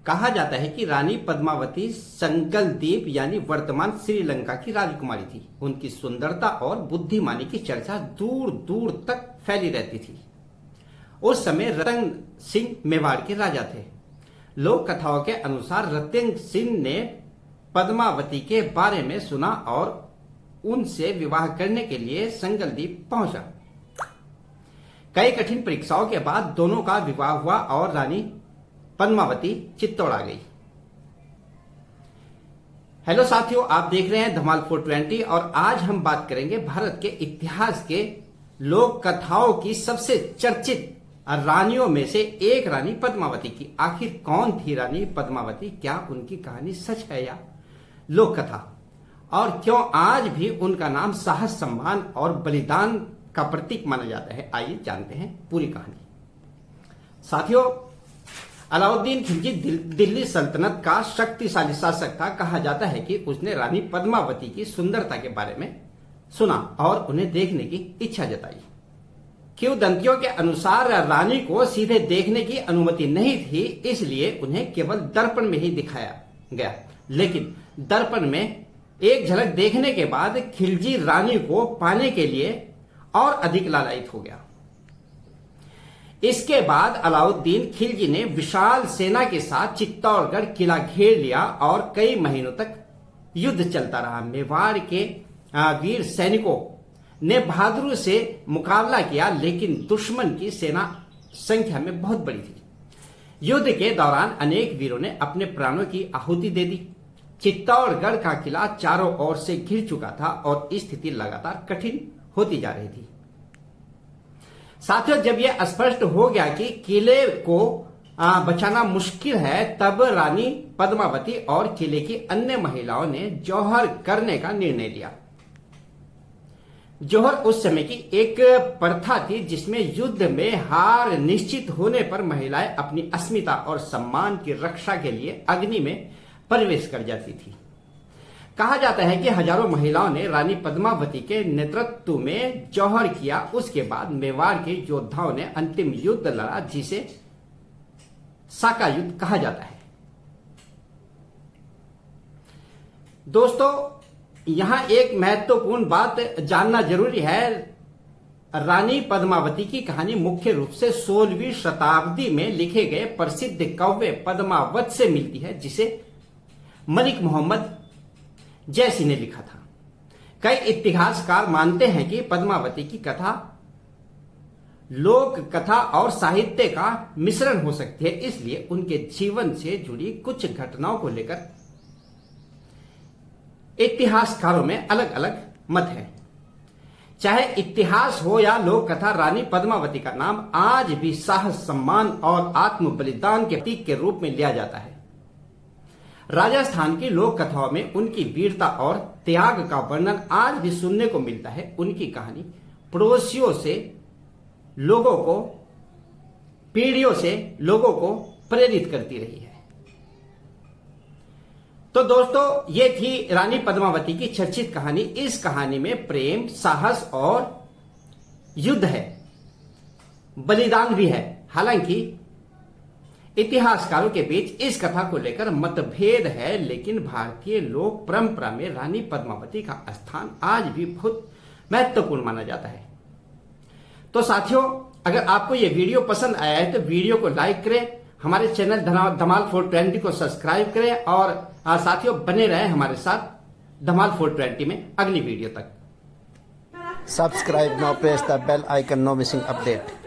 कहा जाता है कि रानी पद्मावती संकलद्वीप यानी वर्तमान श्रीलंका की राजकुमारी थी। उनकी सुंदरता और बुद्धिमानी की चर्चा दूर दूर तक फैली रहती थी। उस समय रतन सिंह मेवाड़ के राजा थे। लोक कथाओं के अनुसार रतन सिंह ने पद्मावती के बारे में सुना और उनसे विवाह करने के लिए संकलद्वीप पहुंचा। कई कठिन परीक्षाओं के बाद दोनों का विवाह हुआ और रानी पद्मावती चित्तौड़ आ गई। हेलो साथियों, आप देख रहे हैं धमाल 420 और आज हम बात करेंगे भारत के इतिहास के लोक कथाओं की सबसे चर्चित रानियों में से एक रानी पद्मावती की। आखिर कौन थी रानी पद्मावती? क्या उनकी कहानी सच है या लोक कथा? और क्यों आज भी उनका नाम साहस, सम्मान और बलिदान का प्रतीक माना जाता है? आइए जानते हैं पूरी कहानी। साथियों, अलाउद्दीन खिलजी दिल्ली सल्तनत का शक्तिशाली शासक था। कहा जाता है कि उसने रानी पद्मावती की सुंदरता के बारे में सुना और उन्हें देखने की इच्छा जताई। किंवदंतियों के अनुसार रानी को सीधे देखने की अनुमति नहीं थी, इसलिए उन्हें केवल दर्पण में ही दिखाया गया। लेकिन दर्पण में एक झलक देखने के बाद खिलजी रानी को पाने के लिए और अधिक लालायित हो गया। इसके बाद अलाउद्दीन खिलजी ने विशाल सेना के साथ चित्तौड़गढ़ किला घेर लिया और कई महीनों तक युद्ध चलता रहा। मेवाड़ के वीर सैनिकों ने बहादुरी से मुकाबला किया, लेकिन दुश्मन की सेना संख्या में बहुत बड़ी थी। युद्ध के दौरान अनेक वीरों ने अपने प्राणों की आहुति दे दी। चित्तौड़गढ़ का किला चारों ओर से घिर चुका था और स्थिति लगातार कठिन होती जा रही थी। साथियों, जब यह स्पष्ट हो गया कि किले को बचाना मुश्किल है, तब रानी पद्मावती और किले की अन्य महिलाओं ने जौहर करने का निर्णय लिया। जौहर उस समय की एक प्रथा थी जिसमें युद्ध में हार निश्चित होने पर महिलाएं अपनी अस्मिता और सम्मान की रक्षा के लिए अग्नि में प्रवेश कर जाती थी। कहा जाता है कि हजारों महिलाओं ने रानी पद्मावती के नेतृत्व में जौहर किया। उसके बाद मेवाड़ के योद्धाओं ने अंतिम युद्ध लड़ा, जिसे साका युद्ध कहा जाता है। दोस्तों, यहां एक महत्वपूर्ण बात जानना जरूरी है। रानी पद्मावती की कहानी मुख्य रूप से 16वीं शताब्दी में लिखे गए प्रसिद्ध काव्य पद्मावत से मिलती है, जिसे मलिक मोहम्मद जैसी ने लिखा था। कई इतिहासकार मानते हैं कि पद्मावती की कथा लोक कथा और साहित्य का मिश्रण हो सकती है, इसलिए उनके जीवन से जुड़ी कुछ घटनाओं को लेकर इतिहासकारों में अलग अलग मत है। चाहे इतिहास हो या लोक कथा, रानी पद्मावती का नाम आज भी साहस, सम्मान और आत्म बलिदान के प्रतीक के रूप में लिया जाता है। राजस्थान की लोक कथाओं में उनकी वीरता और त्याग का वर्णन आज भी सुनने को मिलता है। उनकी कहानी पड़ोसियों से लोगों को, पीढ़ियों से लोगों को प्रेरित करती रही है। तो दोस्तों, ये थी रानी पद्मावती की चर्चित कहानी। इस कहानी में प्रेम, साहस और युद्ध है, बलिदान भी है। हालांकि इतिहासकारों के बीच इस कथा को लेकर मतभेद है, लेकिन भारतीय लोक परंपरा में रानी पद्मावती का स्थान आज भी बहुत महत्वपूर्ण माना जाता है। तो साथियों, अगर आपको यह वीडियो पसंद आया है तो वीडियो को लाइक करें, हमारे चैनल धमाल 420 को सब्सक्राइब करें और साथियों बने रहें हमारे साथ धमाल 420 में अगली वीडियो तक। Subscribe now, press the bell icon, no missing update.